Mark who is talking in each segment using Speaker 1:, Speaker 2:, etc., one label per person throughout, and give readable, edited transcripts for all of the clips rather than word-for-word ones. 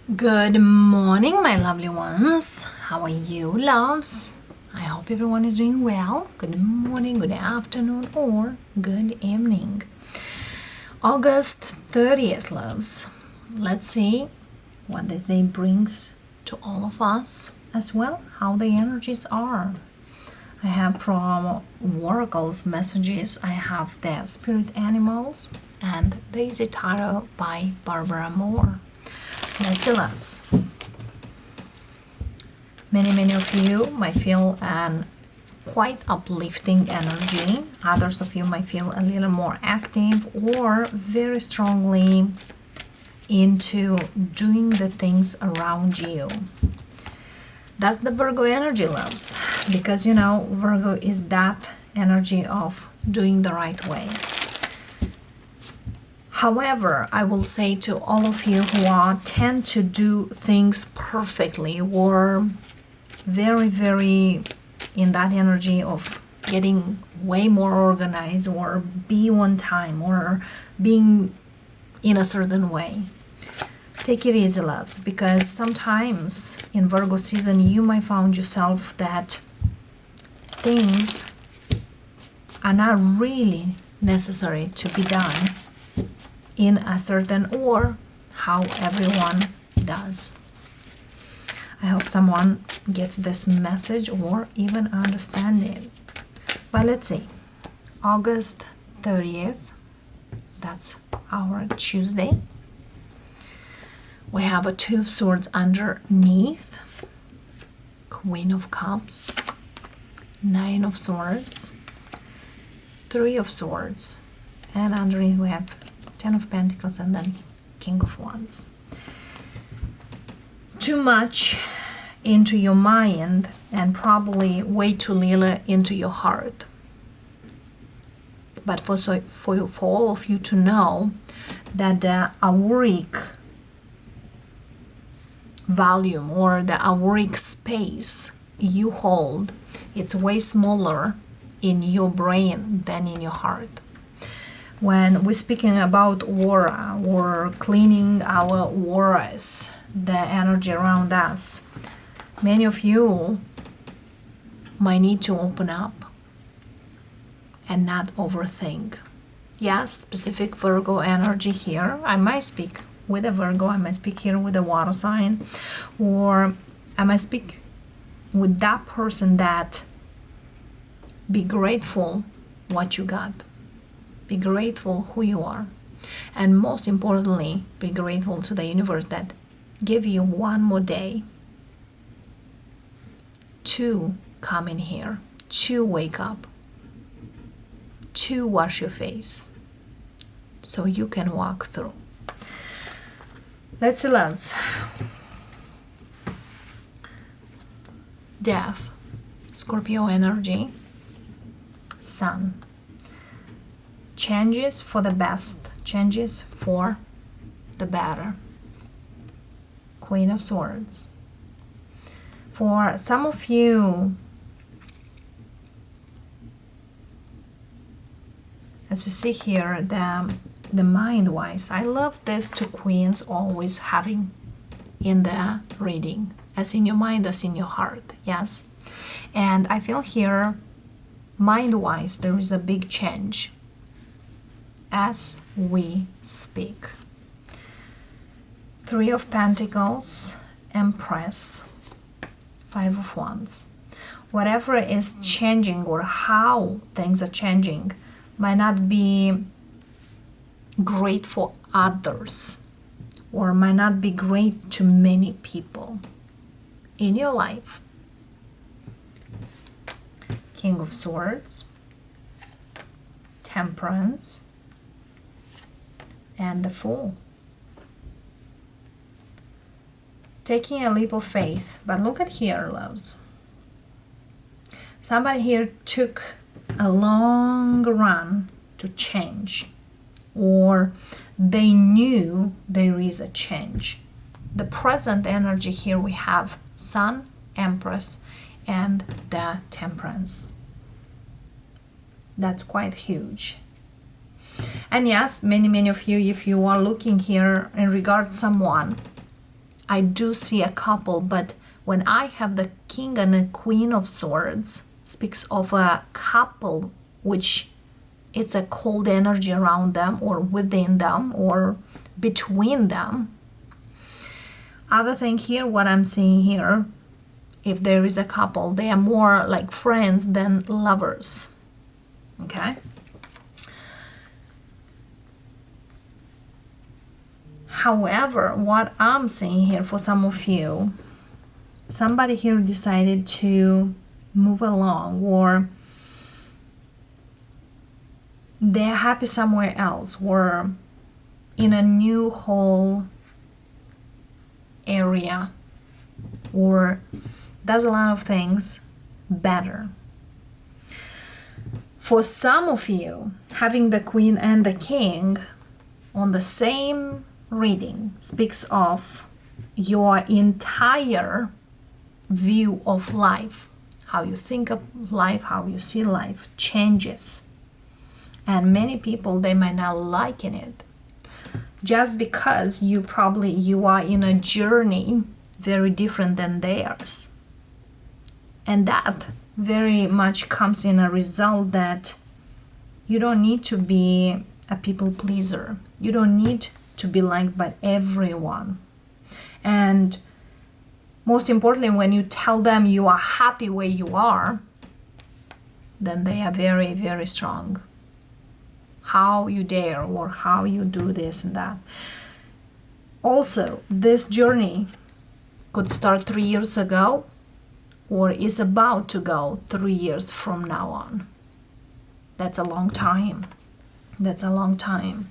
Speaker 1: Good morning, my lovely ones. How are you, loves? I hope everyone is doing well. Good morning, good afternoon, or good evening. August 30th, loves. Let's see what this day brings to all of us, as well how the energies are. I have from oracles messages, I have the spirit animals and Daisy Tarot by Barbara Moore. Let's see, loves. Many of you might feel an quite uplifting energy. Others of you might feel a little more active or very strongly into doing the things around you. That's the Virgo energy, loves, because Virgo is that energy of doing the right way. However, I will say to all of you who tend to do things perfectly or very in that energy of getting way more organized or be on time or being in a certain way, take it easy, loves, because sometimes in Virgo season you might find yourself that things are not really necessary to be done in a certain or how everyone does. I hope someone gets this message or even understand it. But let's see. August 30th, that's our Tuesday. We have a Two of Swords underneath, Queen of Cups, Nine of Swords, Three of Swords, and underneath we have Ten of Pentacles and then King of Wands. Too much into your mind and probably way too little into your heart. But for all of you to know that the auric volume or the auric space you hold, it's way smaller in your brain than in your heart. When we're speaking about aura or cleaning our auras, the energy around us, many of you might need to open up and not overthink. Yes, specific Virgo energy here. I might speak with a Virgo, I might speak here with a water sign, or I might speak with that person that be grateful what you got. Be grateful who you are. And most importantly, be grateful to the universe that give you one more day to come in here, to wake up, to wash your face, so you can walk through. Let's see, loves. Death, Scorpio energy, Sun. Changes for the best, changes for the better. Queen of Swords. For some of you, as you see here, the mind-wise, I love this two queens always having in the reading, as in your mind, as in your heart, yes. And I feel here, mind-wise, there is a big change as we speak. Three of Pentacles, Empress, Five of Wands. Whatever is changing or how things are changing might not be great for others or might not be great to many people in your life. King of Swords, Temperance, and the Fool. Taking a leap of faith. But look at here, loves. Somebody here took a long run to change, or they knew there is a change. The present energy here we have Sun, Empress, and the Temperance. That's quite huge. And yes, many of you, if you are looking here in regard to someone, I do see a couple, but when I have the King and the Queen of Swords, speaks of a couple which it's a cold energy around them or within them or between them. Other thing here, what I'm seeing here, if there is a couple, they are more like friends than lovers. Okay? However, what I'm seeing here for some of you, somebody here decided to move along, or they're happy somewhere else, or in a new whole area, or does a lot of things better. For some of you, having the Queen and the King on the same reading speaks of your entire view of life. How you think of life, how you see life changes. And many people, they might not like it. Just because you are in a journey very different than theirs. And that very much comes in a result that you don't need to be a people pleaser. You don't need to be liked by everyone. And most importantly, when you tell them you are happy where you are, then they are very, very strong. How you dare, or how you do this and that. Also, this journey could start 3 years ago, or is about to go 3 years from now on. That's a long time. That's a long time.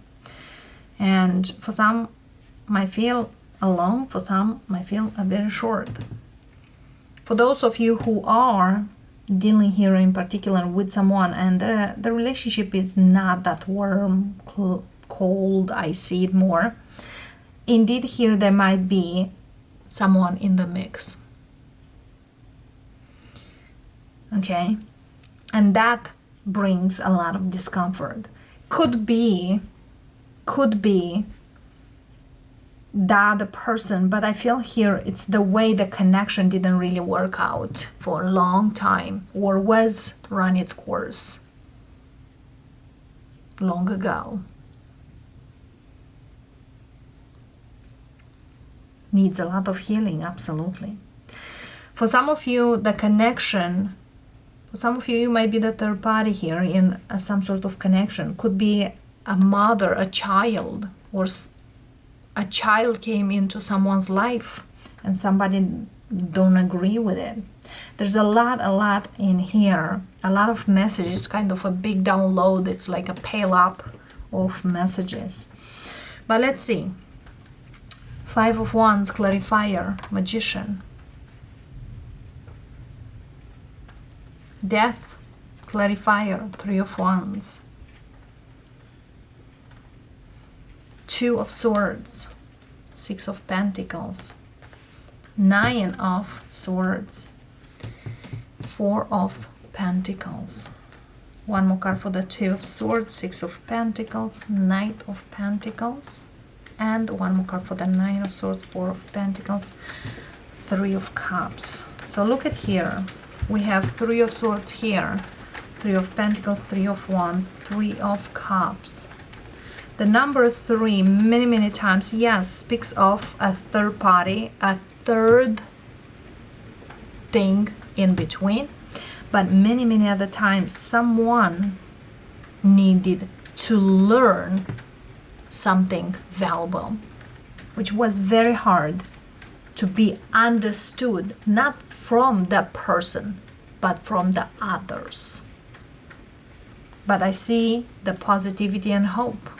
Speaker 1: And for some might feel long, for some might feel very short. For those of you who are dealing here in particular with someone and the relationship is not that warm, cold, I see it more. Indeed, here there might be someone in the mix. Okay? And that brings a lot of discomfort. Could be the other person, but I feel here it's the way the connection didn't really work out for a long time, or was run its course long ago. Needs a lot of healing, absolutely. For some of you, the connection, for some of you, you might be the third party here in some sort of connection. Could be a mother, a child, or a child came into someone's life and somebody don't agree with it. There's a lot in here, a lot of messages, kind of a big download. It's like a pile up of messages. But let's see. 5 of Wands, clarifier, magician. Death, clarifier, 3 of Wands. 2 of Swords, 6 of Pentacles, 9 of Swords, 4 of Pentacles. One more card for the 2 of Swords, 6 of Pentacles, Knight of Pentacles, and one more card for the 9 of Swords, 4 of Pentacles, 3 of Cups. So look at here. We have 3 of Swords here, 3 of Pentacles, 3 of Wands, 3 of Cups. The number 3 many times, yes, speaks of a third party, a third thing in between, but many other times someone needed to learn something valuable, which was very hard to be understood, not from the person, but from the others. But I see the positivity and hope.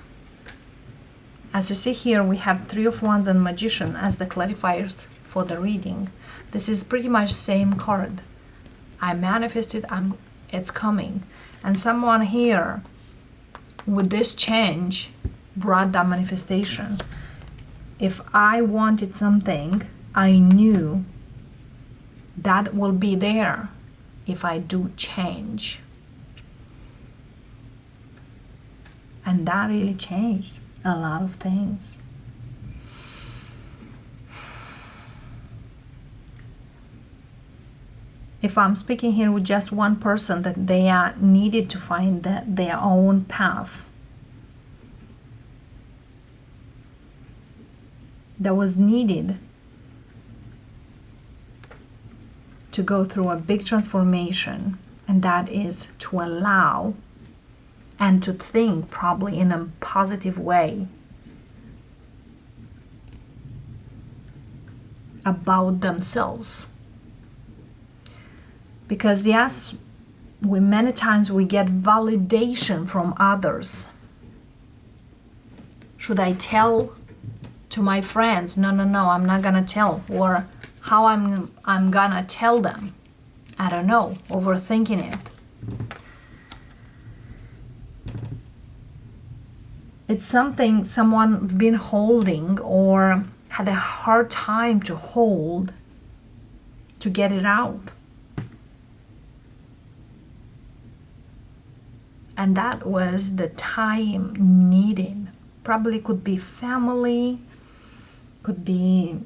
Speaker 1: As you see here, we have 3 of Wands and Magician as the clarifiers for the reading. This is pretty much same card. I manifested, it's coming. And someone here with this change brought that manifestation. If I wanted something, I knew that will be there if I do change. And that really changed a lot of things. if I'm speaking here with just one person, that they are needed to find their own path. That was needed to go through a big transformation, and that is to allow and to think probably in a positive way about themselves. Because yes, many times we get validation from others. Should I tell to my friends? No, I'm not gonna tell. Or how I'm gonna tell them? I don't know, overthinking it. It's something someone been holding or had a hard time to hold, to get it out. And that was the time needed. Probably could be family, could be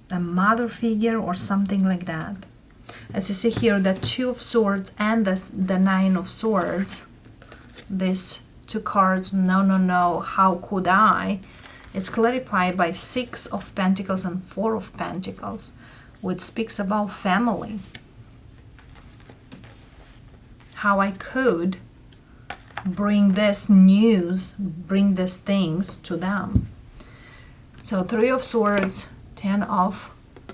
Speaker 1: a mother figure or something like that. As you see here, the Two of Swords and the Nine of Swords, these two cards, no, how could I? It's clarified by Six of Pentacles and Four of Pentacles, which speaks about family. How I could bring this news, bring these things to them. So Three of Swords, Ten of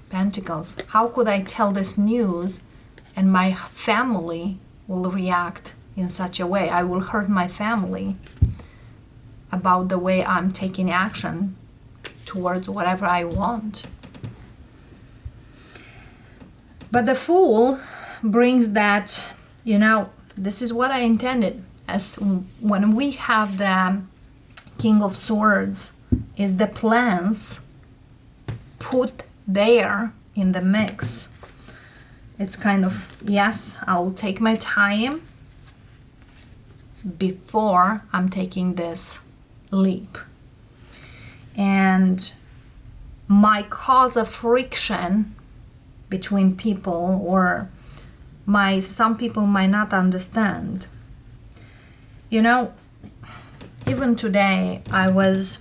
Speaker 1: Pentacles. How could I tell this news and my family will react in such a way? I will hurt my family about the way I'm taking action towards whatever I want. But the Fool brings that, this is what I intended. As when we have the King of Swords, is the plans put there in the mix. It's kind of, yes, I'll take my time before I'm taking this leap. And might cause a friction between people, or some people might not understand. Even today I was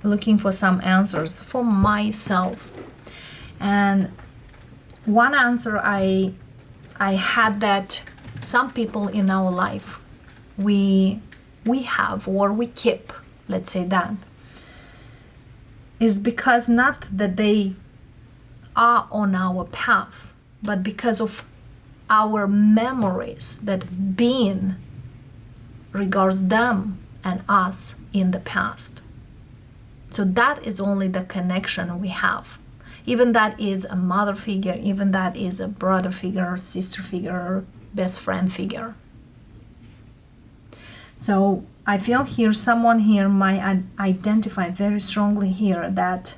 Speaker 1: looking for some answers for myself, and one answer I had, that some people in our life we have, or we keep, let's say that, is because not that they are on our path, but because of our memories that have been regards them and us in the past. So that is only the connection we have. Even that is a mother figure, even that is a brother figure, sister figure, best friend figure. So I feel here someone here might identify very strongly here that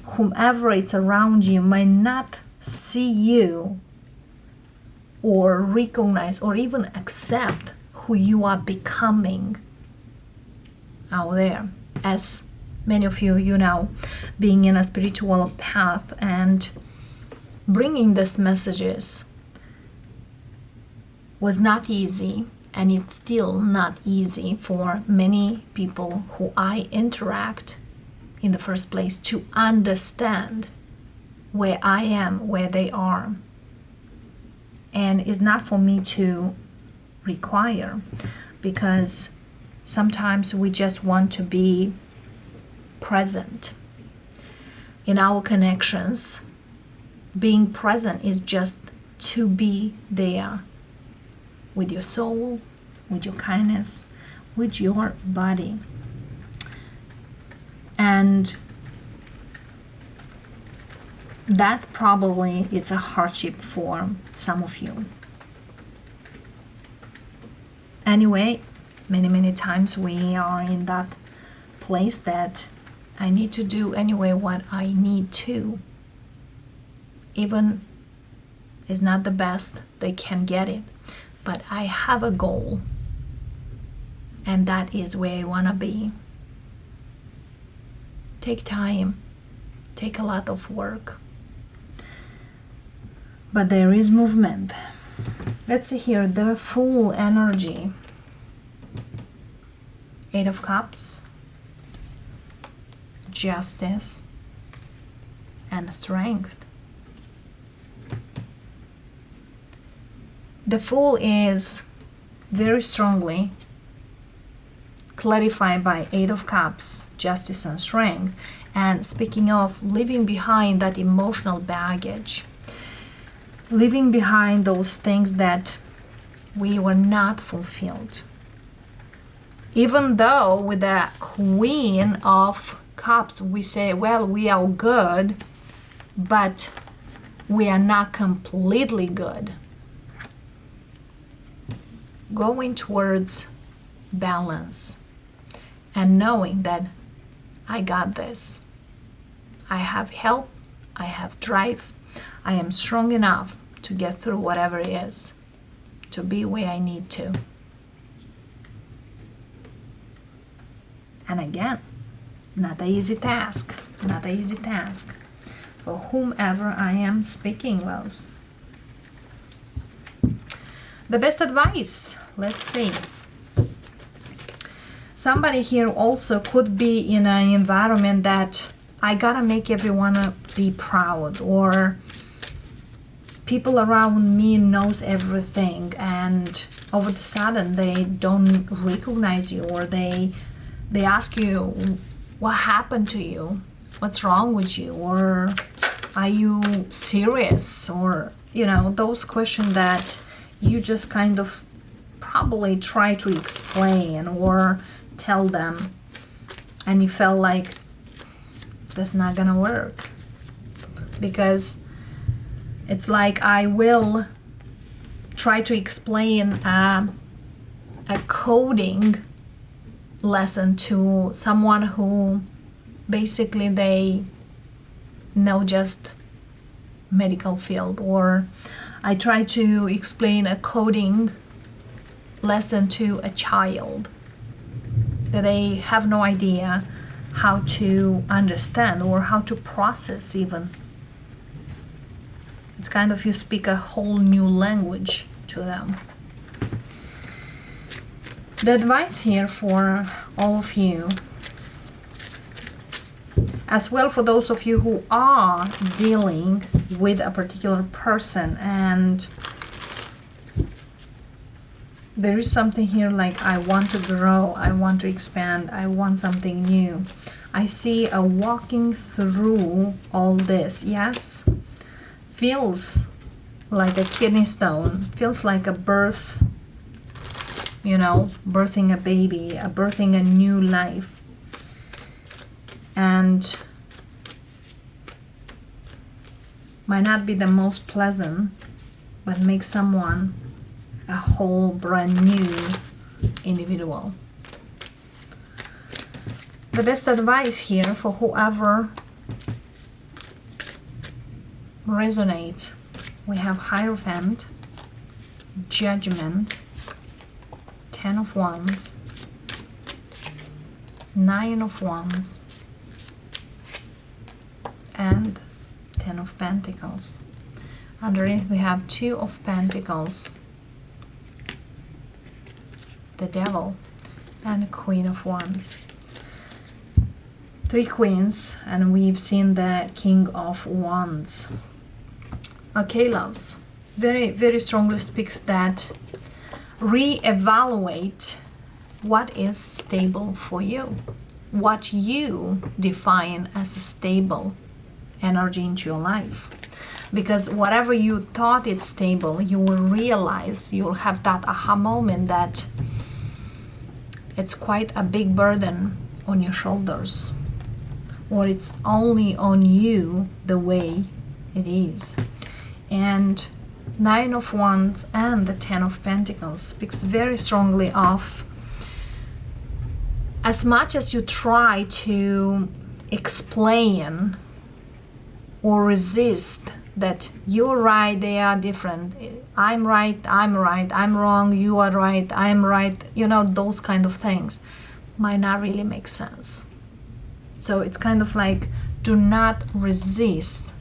Speaker 1: whomever is around you might not see you or recognize or even accept who you are becoming out there. As many of you, being in a spiritual path and bringing these messages was not easy, and it's still not easy for many people who I interact in the first place to understand where I am, where they are. And it's not for me to require, because sometimes we just want to be present in our connections. Being present is just to be there with your soul, with your kindness, with your body. And that probably it's a hardship for some of you. Anyway, many times we are in that place that I need to do anyway what I need to. Even is not the best they can get it, but I have a goal, and that is where I want to be. Take time, take a lot of work, But there is movement. Let's see here, the Fool energy. 8 of Cups, Justice, and Strength. The Fool is very strongly clarified by 8 of Cups, Justice, and Strength. And speaking of leaving behind that emotional baggage, leaving behind those things that we were not fulfilled. Even though with the Queen of Cups we say, well, we are good, but we are not completely good. Going towards balance and knowing that I got this. I have help, I have drive, I am strong enough to get through whatever it is, to be where I need to. And again, not an easy task, not an easy task for whomever I am speaking with. The best advice, let's see. Somebody here also could be in an environment that I gotta make everyone be proud, or people around me knows everything, and all of a sudden they don't recognize you, or they ask you what happened to you, what's wrong with you, or are you serious, or those questions that you just kind of probably try to explain or tell them, and you felt like that's not gonna work, because it's like I will try to explain a coding lesson to someone who basically they know just medical field, or I try to explain a coding lesson to a child that they have no idea how to understand or how to process even. It's kind of you speak a whole new language to them. The advice here for all of you, as well for those of you who are dealing with a particular person and there is something here like I want to grow, I want to expand, I want something new. I see a walking through all this. Yes, feels like a kidney stone, feels like a birth, birthing a baby, birthing a new life. And might not be the most pleasant, but makes someone a whole brand new individual. The best advice here for whoever resonates, we have Hierophant, Judgment, 10 of Wands, 9 of Wands, and 10 of Pentacles. Underneath we have 2 of Pentacles, the Devil, and a Queen of Wands. 3 queens, and we've seen the King of Wands. Okay, loves, very, very strongly speaks that reevaluate what is stable for you, what you define as a stable energy into your life. Because whatever you thought it's stable, you will realize, you'll have that aha moment that it's quite a big burden on your shoulders, or it's only on you the way it is. And 9 of Wands and the 10 of Pentacles speaks very strongly of, as much as you try to explain or resist that you're right, they are different, I'm right, I'm wrong, you are right, I'm right, those kind of things might not really make sense. So it's kind of like, do not resist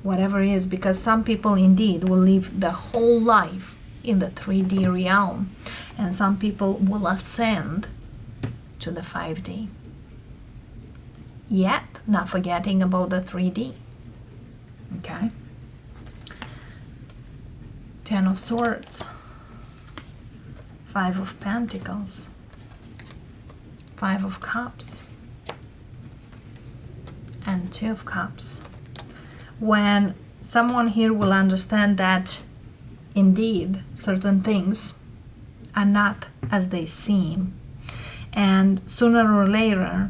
Speaker 1: whatever it is, because some people indeed will live the whole life in the 3D realm, and some people will ascend to the 5D, yet not forgetting about the 3D. Okay. 10 of Swords, 5 of Pentacles, 5 of Cups, and 2 of Cups. When someone here will understand that indeed certain things are not as they seem, and sooner or later,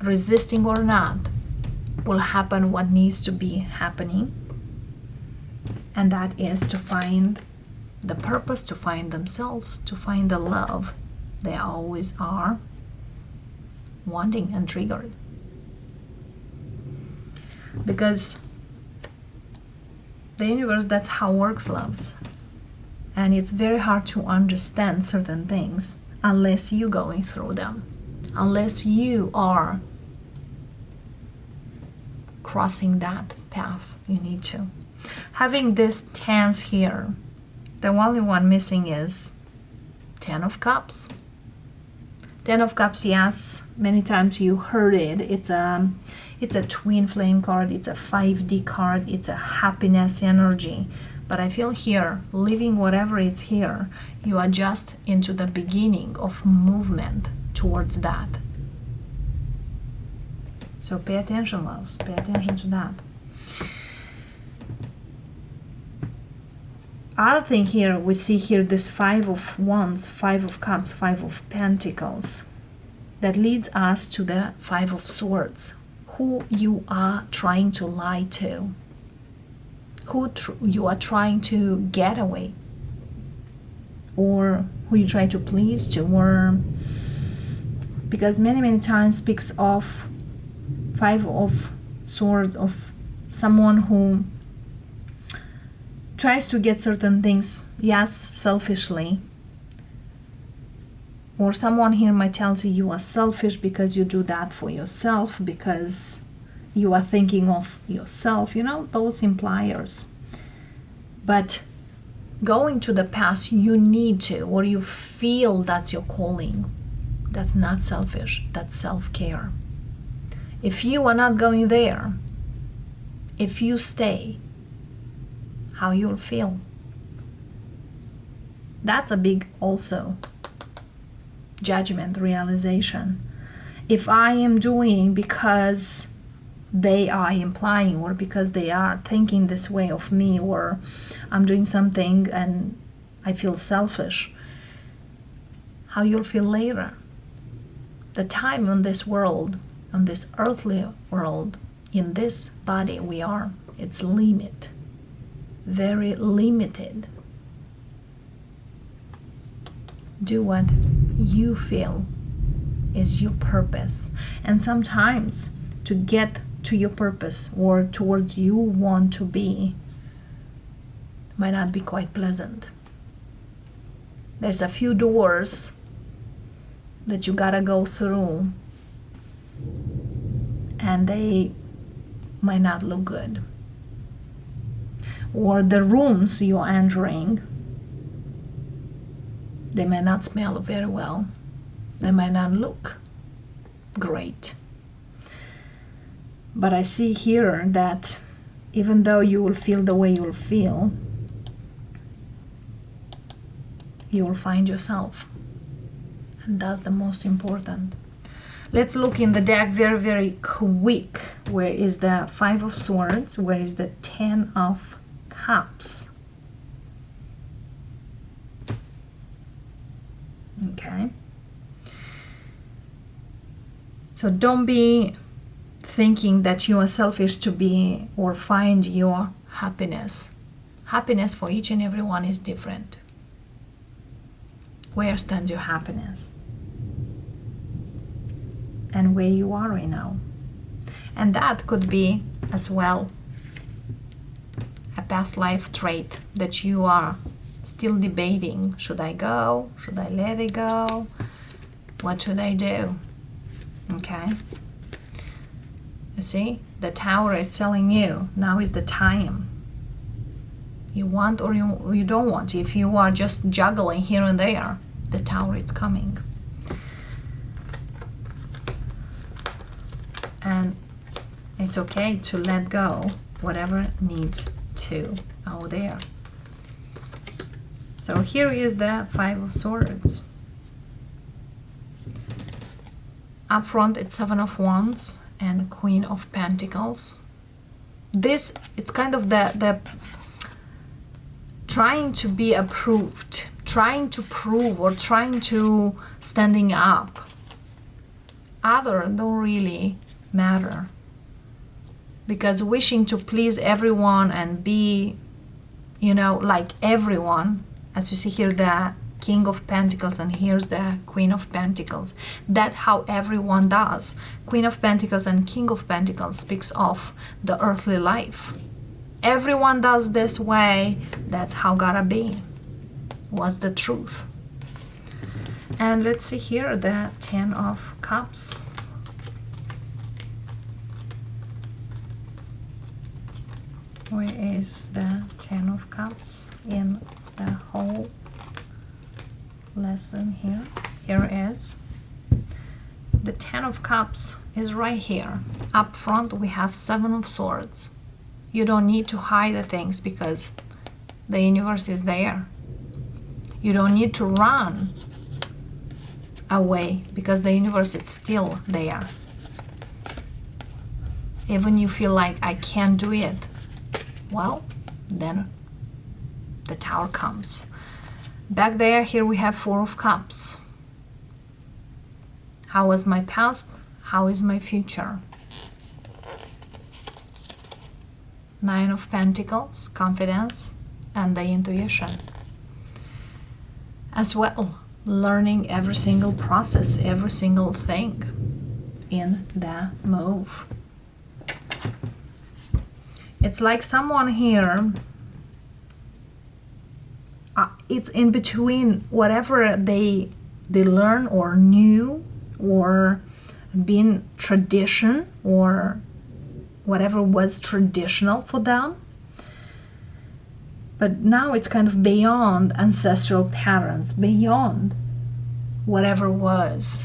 Speaker 1: resisting or not, will happen what needs to be happening, and that is to find the purpose, to find themselves, to find the love they always are wanting and triggered. Because the universe, that's how works, loves. And it's very hard to understand certain things unless you're going through them, unless you are crossing that path. You need to. Having this tense here, the only one missing is 10 of Cups. 10 of Cups, yes, many times you heard it. It's a twin flame card, it's a 5D card, it's a happiness energy. But I feel here, living whatever is here, you are just into the beginning of movement towards that. So pay attention, loves, pay attention to that. Other thing here, we see here this 5 of Wands, 5 of Cups, 5 of Pentacles. That leads us to the 5 of Swords. Who you are trying to lie to, who you are trying to get away, or who you try to please to, or because many times speaks of 5 of Swords, of someone who tries to get certain things, yes, selfishly. Or someone here might tell you you are selfish because you do that for yourself, because you are thinking of yourself, you know, those impliers. But going to the past, you need to, or you feel that's your calling. That's not selfish, that's self-care. If you are not going there, if you stay, how you'll feel. That's a big also judgment, realization. If I am doing because they are implying, or because they are thinking this way of me, or I'm doing something and I feel selfish, how you'll feel later. The time on this world, on this earthly world, in this body we are, it's limit, very limited. Do what you feel is your purpose. And sometimes to get to your purpose or towards you want to be might not be quite pleasant. There's a few doors that you gotta go through, and they might not look good. Or the rooms you're entering, they may not smell very well. They might not look great. But I see here that even though you will feel the way you'll feel, you will find yourself. And that's the most important. Let's look in the deck very quick. Where is the 5 of Swords? Where is the 10 of Cups? Okay. So don't be thinking that you are selfish to be or find your happiness. Happiness for each and every one is different. Where stands your happiness? And where you are right now. And that could be as well a past life trait that you are still debating. Should I go? Should I let it go? What should I do? Okay. You see, the Tower is telling you now is the time. You want or you don't want. If you are just juggling here and there, the Tower is coming. And it's okay to let go whatever needs to out there. So here is the Five of Swords. Up front it's Seven of Wands and Queen of Pentacles. This, it's kind of the trying to be approved, trying to prove or trying to standing up. Other don't really matter, because wishing to please everyone and be, you know, like everyone, as you see here, the King of Pentacles, and here's the Queen of Pentacles. That's how everyone does. Queen of Pentacles and King of Pentacles speaks of the earthly life. Everyone does this way. That's how gotta be. What's the truth? And let's see here the Ten of Cups. Where is the Ten of Cups in the whole lesson here? Here it is. The Ten of Cups is right here. Up front we have Seven of Swords. You don't need to hide the things because the universe is there. You don't need to run away because the universe is still there. Even you feel like I can't do it, well, then the Tower comes. Back there, here we have Four of Cups. How was my past? How is my future? Nine of Pentacles, confidence, and the intuition. As well, learning every single process, every single thing in the move. It's like someone here, it's in between whatever they learn or knew or been tradition or whatever was traditional for them. But now it's kind of beyond ancestral patterns, beyond whatever was.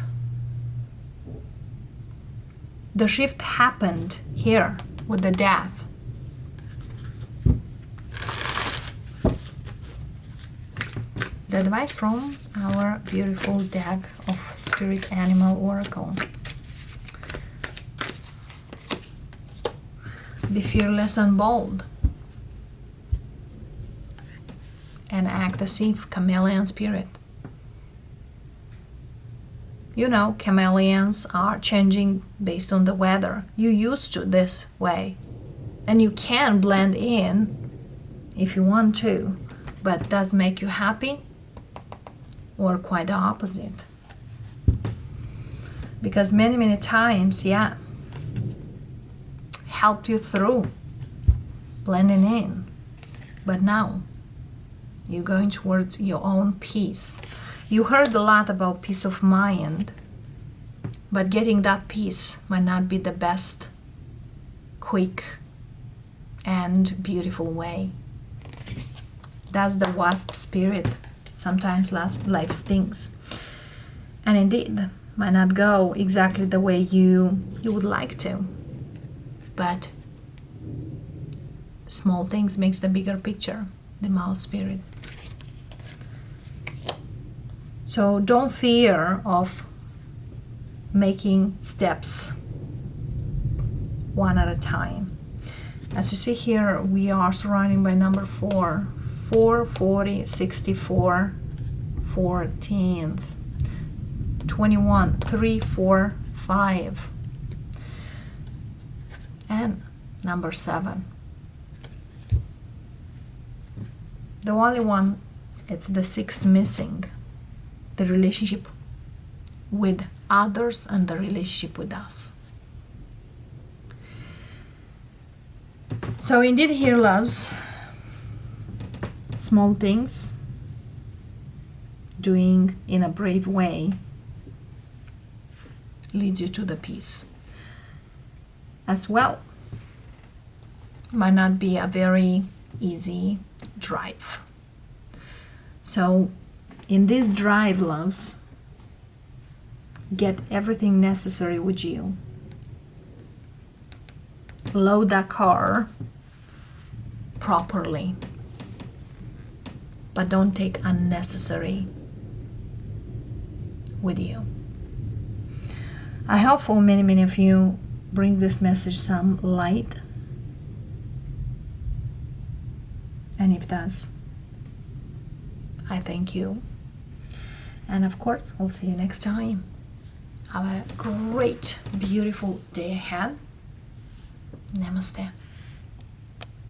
Speaker 1: The shift happened here with the death. The advice from our beautiful deck of Spirit Animal Oracle. Be fearless and bold. And act as if chameleon spirit. You know, chameleons are changing based on the weather. You used to this way. And you can blend in if you want to. But does make you happy? Or quite the opposite? Because many times, yeah, helped you through blending in. But now you're going towards your own peace. You heard a lot about peace of mind, but getting that peace might not be the best, quick, and beautiful way. That's the wasp spirit. Sometimes life stinks. And indeed, might not go exactly the way you would like to. But small things makes the bigger picture, the mouse spirit. So don't fear of making steps one at a time. As you see here, we are surrounded by number 4, 4, 40, 64, 14th, 21, 3, 4, 5, and number 7. The only one, it's the 6 missing. The relationship with others and the relationship with us. So indeed here, loves, small things, doing in a brave way leads you to the peace. as well. Might not be a very easy drive. So in this drive, loves, get everything necessary with you. Load that car properly, but don't take unnecessary with you. I hope for many of you bring this message some light, and if it does, I thank you. And of course, we'll see you next time. Have a great, beautiful day ahead. Namaste.